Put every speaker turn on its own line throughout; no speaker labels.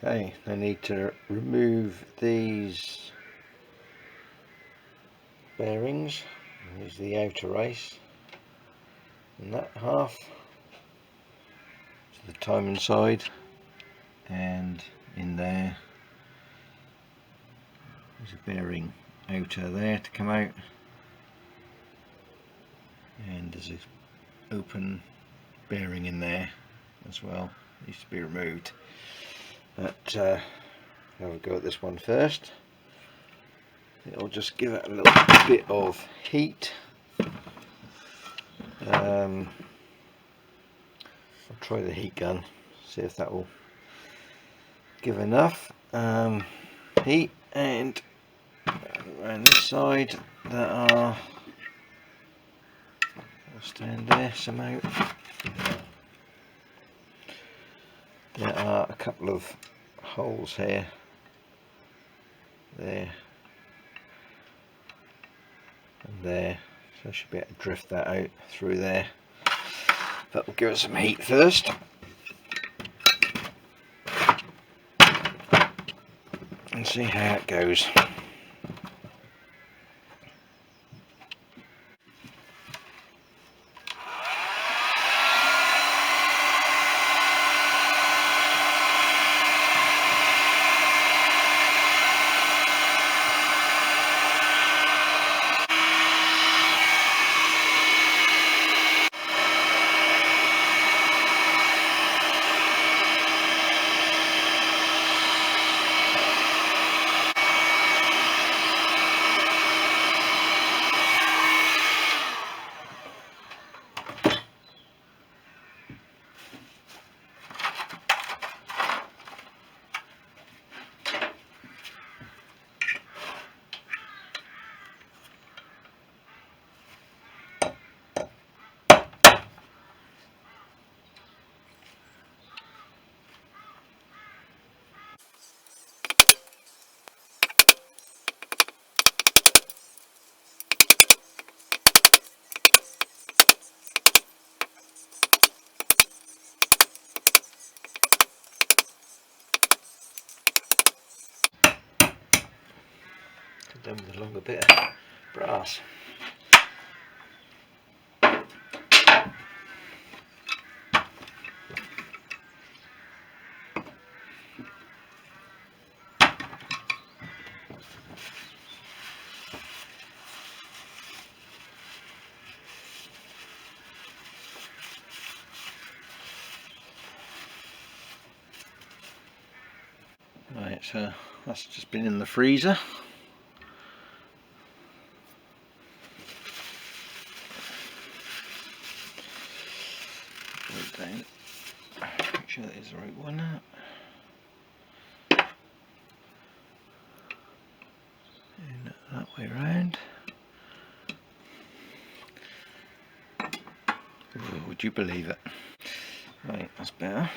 Okay, I need to remove these bearings. These are the outer race, and that half to the timing side, and in there there's a bearing outer there to come out, and there's an open bearing in there as well, needs to be removed. But I'll go at this one first. It'll just give it a little bit of heat. I'll try the heat gun, see if that will give enough heat. And around this side there are, I'll stand there somehow, there are a couple of holes here, there and there, so I should be able to drift that out through there. But we'll give it some heat first. And see how it goes. Done with a longer bit of brass. Right, so that's just been in the freezer. Down. Make sure that is the right one. And that way round. Ooh, would you believe it? Right, that's better.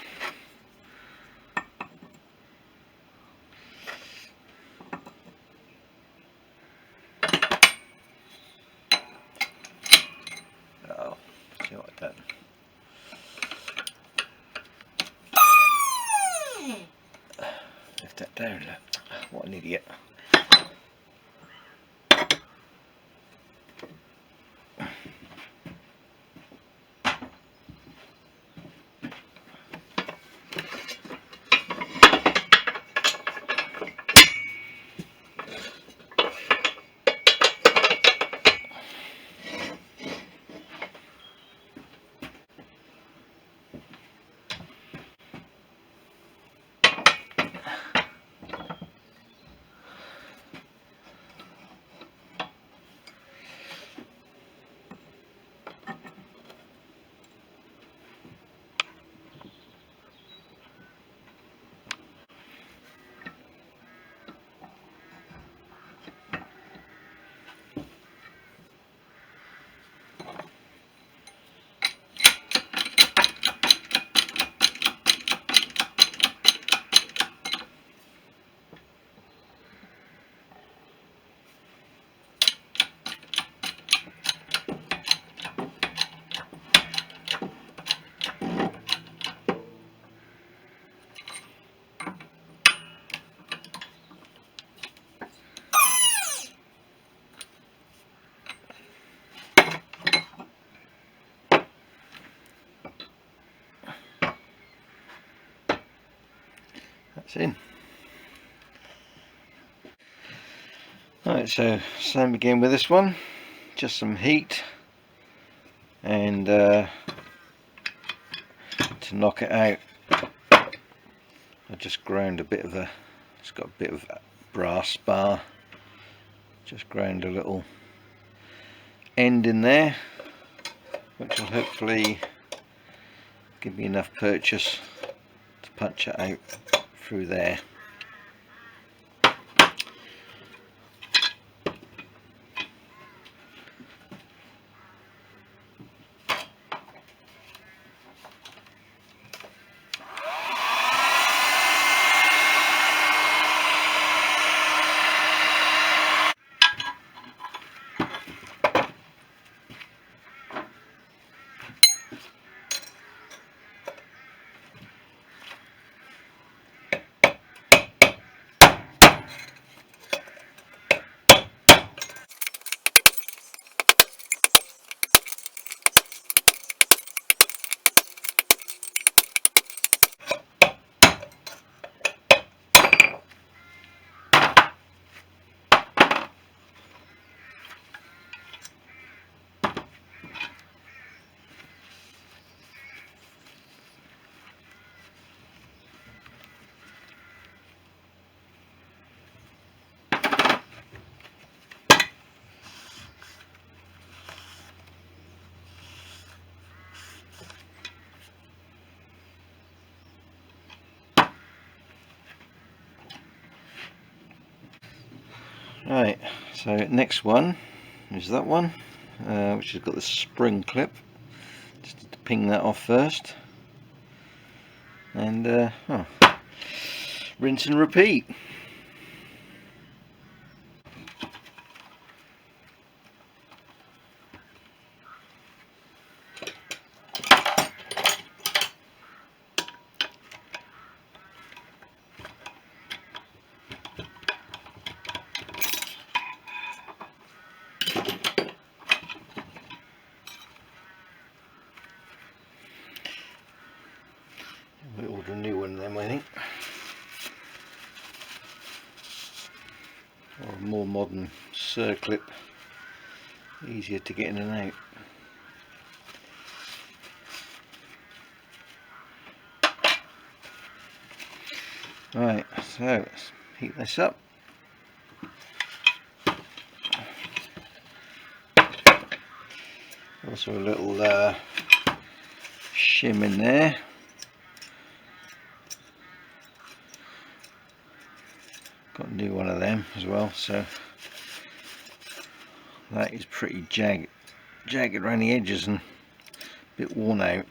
Oh, see what I've done. Lift that down, look. What an idiot. that's in. Right, so same again with this one, just some heat, and to knock it out I just ground a bit of it's got a bit of brass bar, just ground a little end in there, which will hopefully give me enough purchase to punch it out through there. Right, so next one is that one, which has got the spring clip. Just need to ping that off first, and rinse and repeat. We'll order a new one then, I think, or a more modern circlip, easier to get in and out. Right, so let's heat this up. Also a little shim in there. Got a new one of them as well, so that is pretty jagged around the edges and a bit worn out.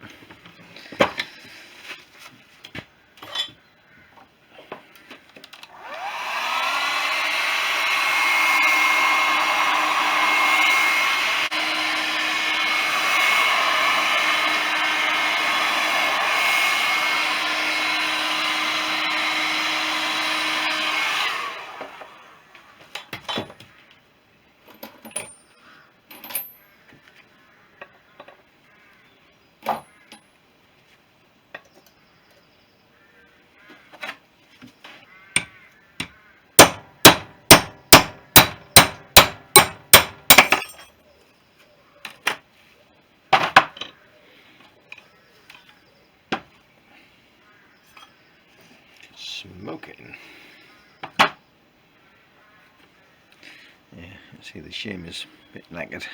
Smoking. Yeah, you see the shim is a bit knackered.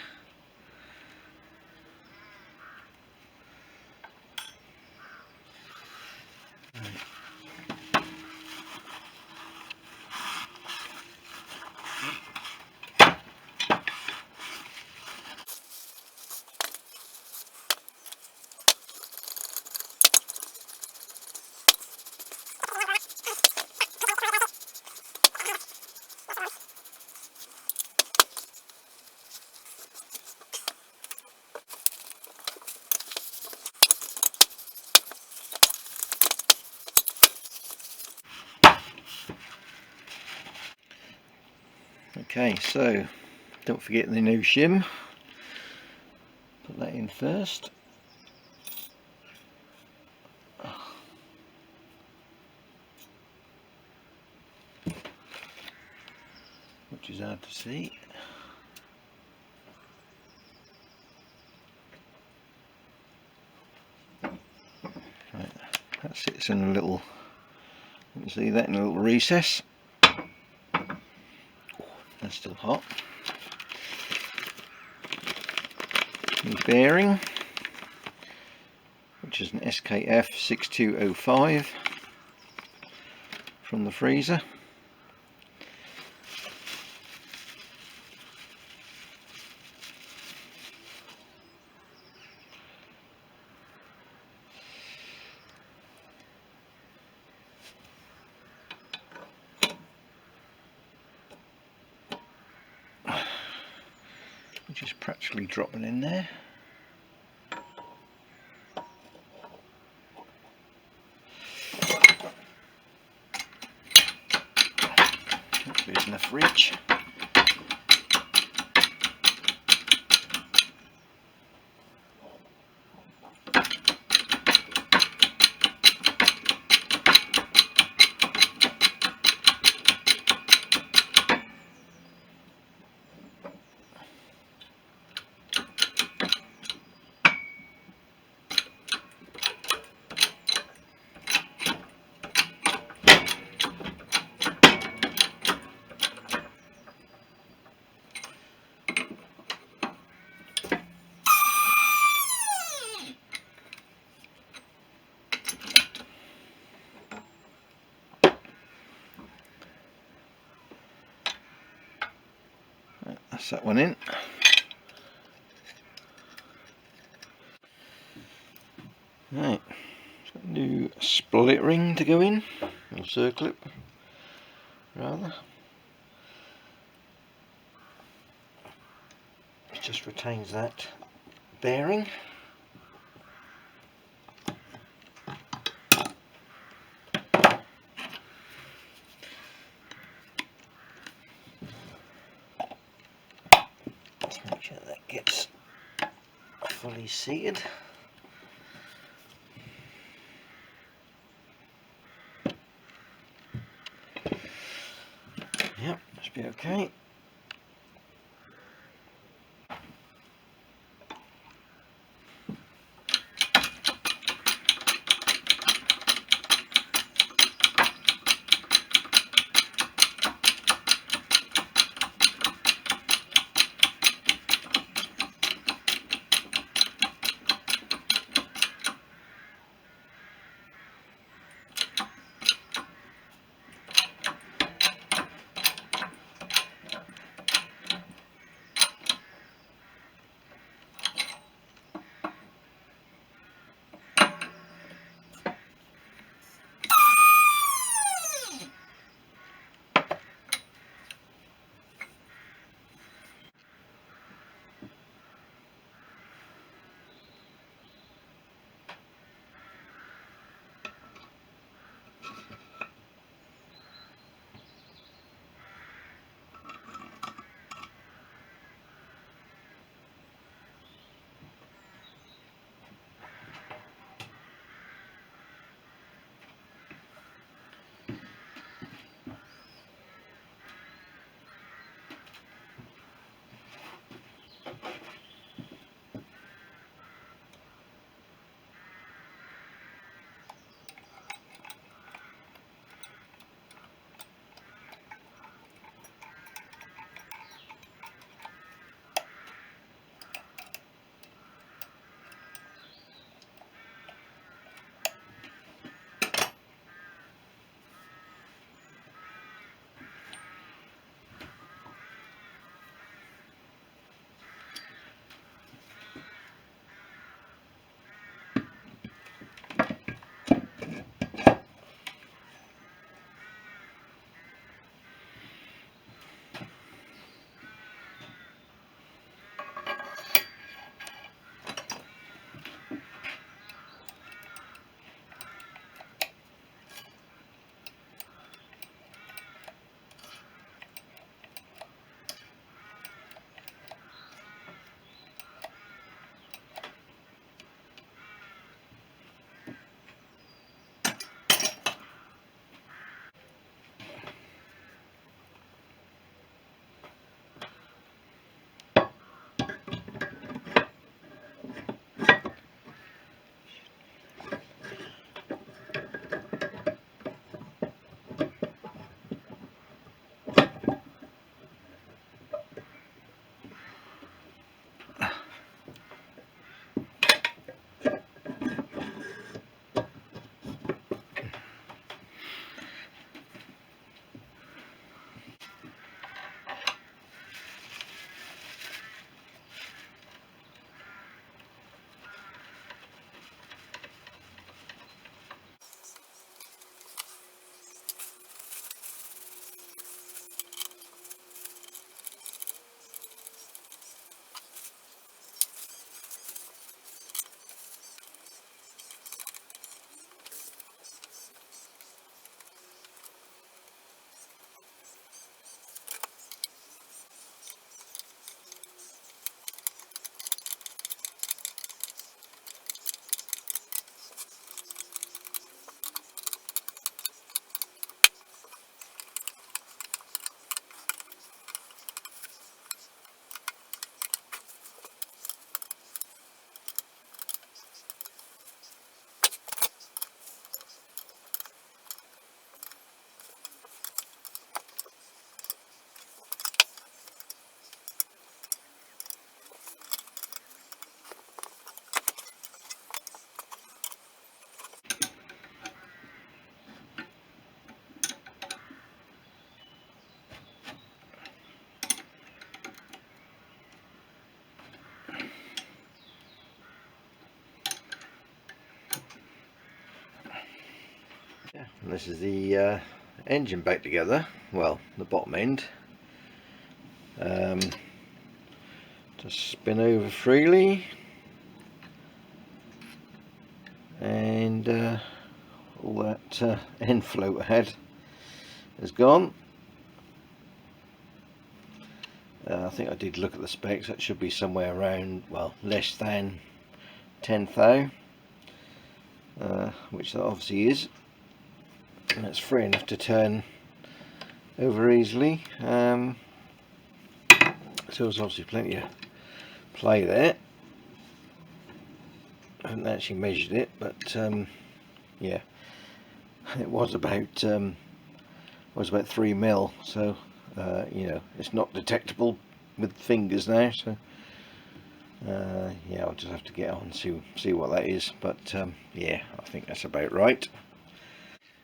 Okay, so don't forget the new shim. Put that in first. is hard to see. Right, that sits in a little, you can see that in a little recess. That's still hot. The bearing, which is an SKF 6205 from the freezer. Just practically dropping in there. Hopefully there's enough reach. That's that one in. Right, it's got a new split ring to go in, or circlip rather. It just retains that bearing. Let's make sure that gets fully seated. Yep, must be okay. And this is the engine back together, well, the bottom end. Just spin over freely, and all that end float ahead is gone. I think I did look at the specs. That should be somewhere around, well, less than 10 thou, which that obviously is, and it's free enough to turn over easily. So there's obviously plenty of play there. I haven't actually measured it, but yeah, it was about 3 mil, so you know, it's not detectable with fingers now, so yeah, I'll just have to get on and see what that is, but yeah, I think that's about right.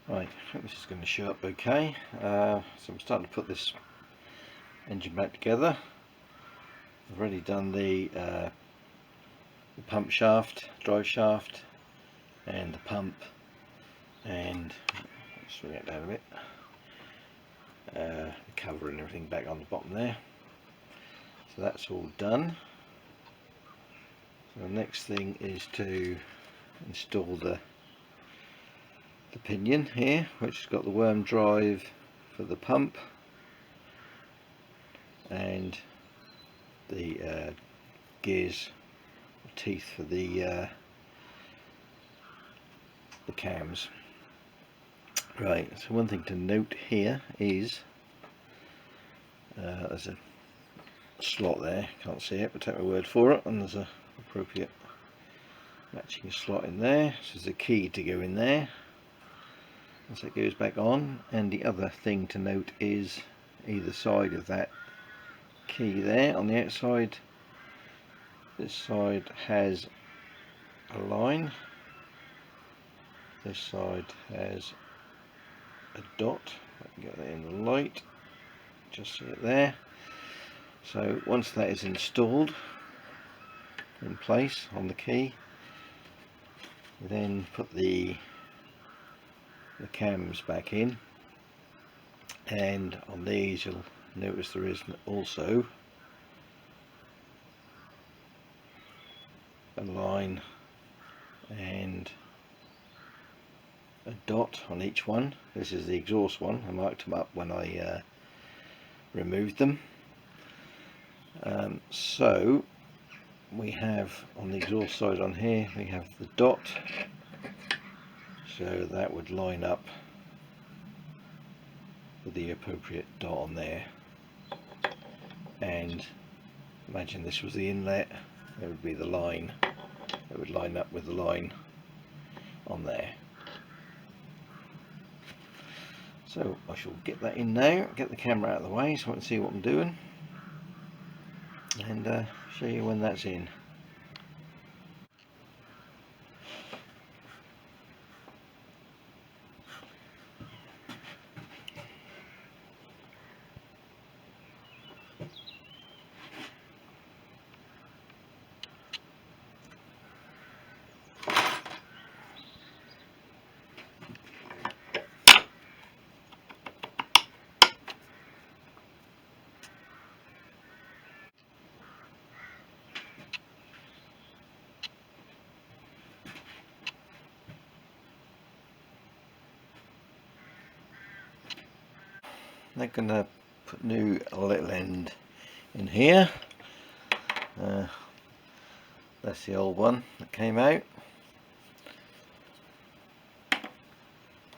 Right, I think this is going to show up okay. So I'm starting to put this engine back together. I've already done the pump shaft, drive shaft, and the pump, and let's swing it down a bit, the cover and everything back on the bottom there. So that's all done. So the next thing is to install the pinion here, which has got the worm drive for the pump and the gears, teeth for the cams. Right, so one thing to note here is there's a slot there, can't see it but take my word for it, and there's a appropriate matching slot in there, so there's a key to go in there as it goes back on. And the other thing to note is either side of that key there on the outside, this side has a line, this side has a dot. I can get that in the light, just see it there. So once that is installed in place on the key, you then put the cams back in, and on these you'll notice there is also a line and a dot on each one. This is the exhaust one. I marked them up when I removed them. So we have on the exhaust side on here, we have the dot, so that would line up with the appropriate dot on there, and imagine this was the inlet, it would be the line, it would line up with the line on there. So I shall get that in now, get the camera out of the way so I can see what I'm doing, and show you when that's in. They're going to put new little end in here. That's the old one that came out,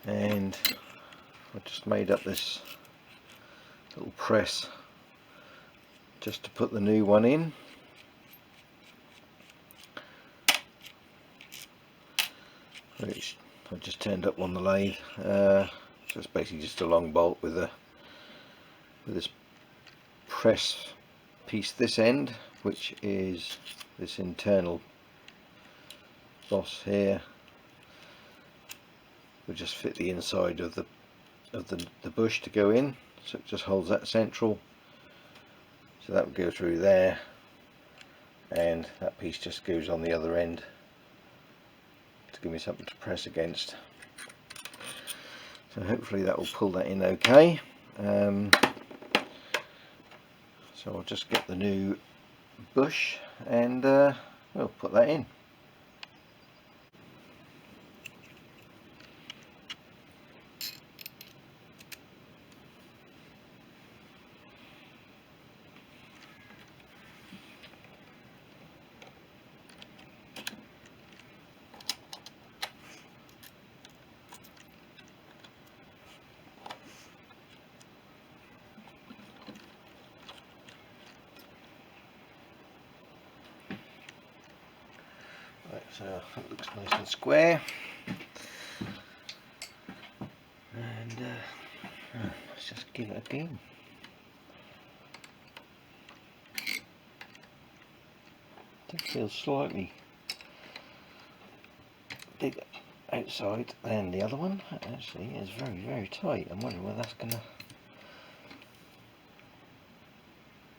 and I just made up this little press just to put the new one in. Which I just turned up on the lathe. So it's basically just a long bolt with this press piece this end, which is this internal boss here, will just fit the inside of the bush to go in, so it just holds that central, so that would go through there, and that piece just goes on the other end to give me something to press against. So hopefully that will pull that in okay. So I'll just get the new bush and we'll put that in. Right, so it looks nice and square, and let's just give it a go. It feels slightly bigger outside than the other one. Actually, it's very tight. I'm wondering whether that's gonna.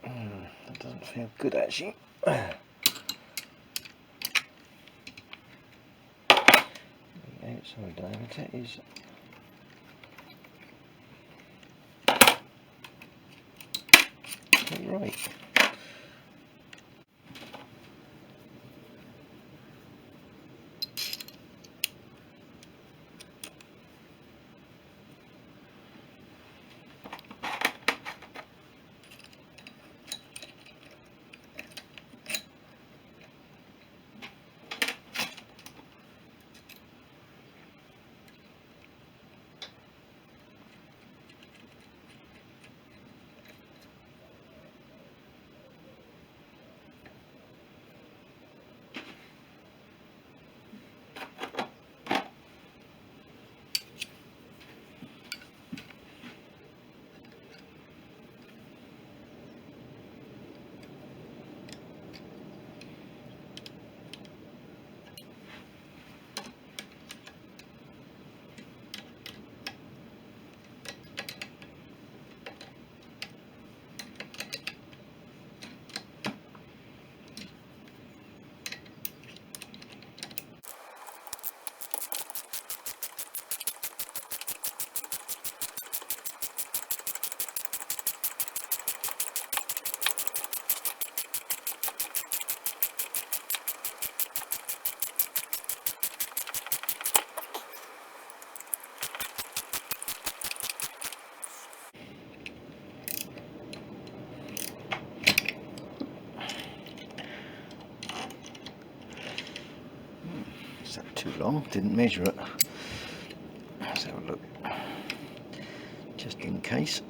That doesn't feel good actually. The outside diameter is right. Is that too long? Didn't measure it. Let's have a look, just in case.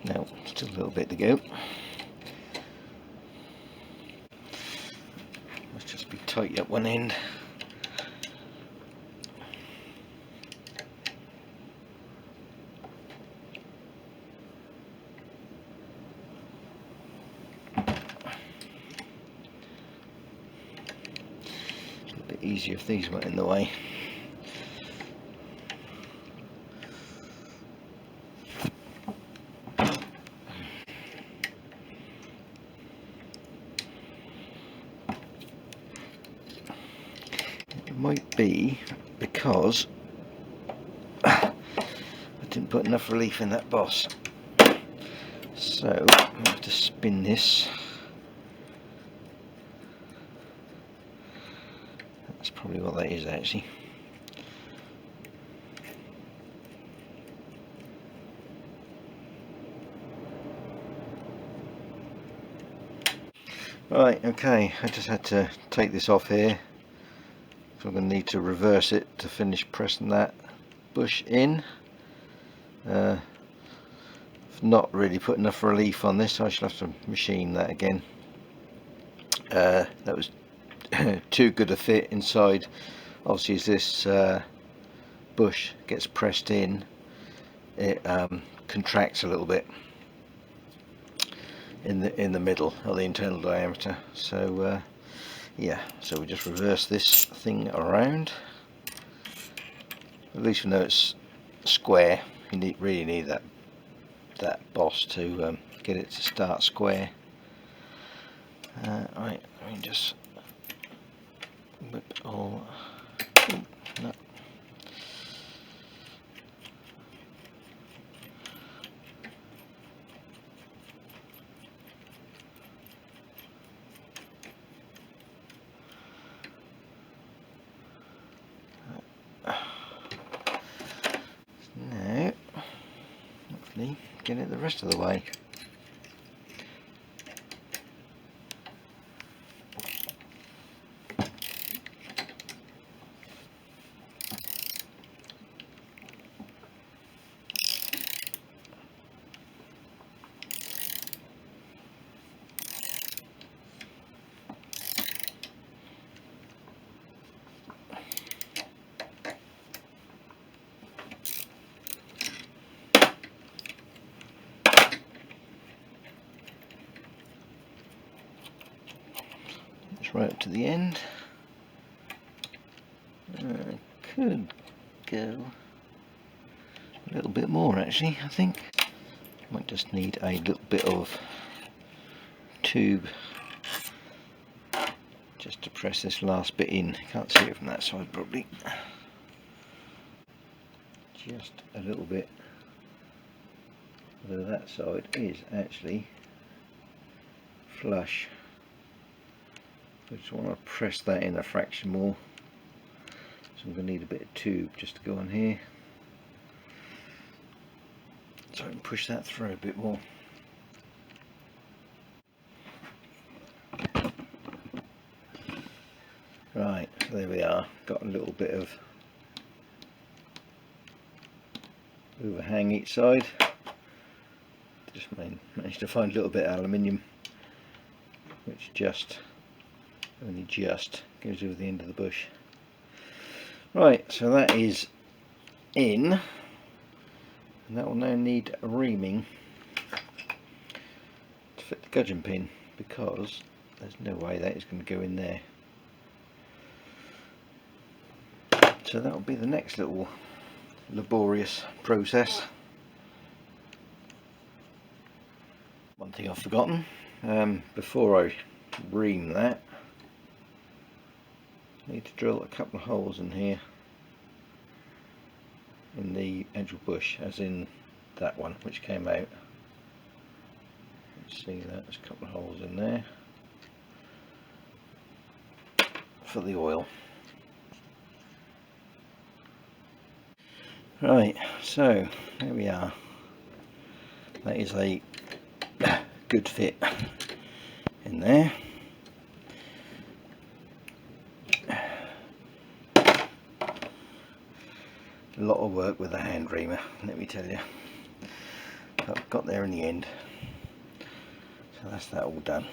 No, still a little bit to go. Must just be tight at one end. A bit easier if these weren't in the way. It might be because I didn't put enough relief in that boss. So I'm going to have to spin this. That's probably what that is actually. Right, okay, I just had to take this off here. So I'm going to need to reverse it to finish pressing that bush in. I've not really put enough relief on this, so I shall have to machine that again. That was too good a fit inside. Obviously as this bush gets pressed in, it contracts a little bit in the middle of the internal diameter. So yeah, so we just reverse this thing around. At least we know it's square. You really need that that boss to get it to start square. Right, let me just whip all. Oh, no. Now, hopefully, get it the rest of the way. Right up to the end. Could go a little bit more actually, I think. Might just need a little bit of tube just to press this last bit in. Can't see it from that side probably. Just a little bit where that side is actually flush. I just want to press that in a fraction more, so I'm going to need a bit of tube just to go on here so I can push that through a bit more. Right, so there we are, got a little bit of overhang each side. Just managed to find a little bit of aluminium which only just goes over the end of the bush. Right, so that is in, and that will now need reaming to fit the gudgeon pin, because there's no way that is going to go in there. So that will be the next little laborious process. One thing I've forgotten, before I ream that, I need to drill a couple of holes in here in the actual bush, as in that one which came out. Let's see that, there's a couple of holes in there for the oil. Right, so there we are. That is a good fit in there. A lot of work with a hand reamer, let me tell you. But I've got there in the end. So that's that all done.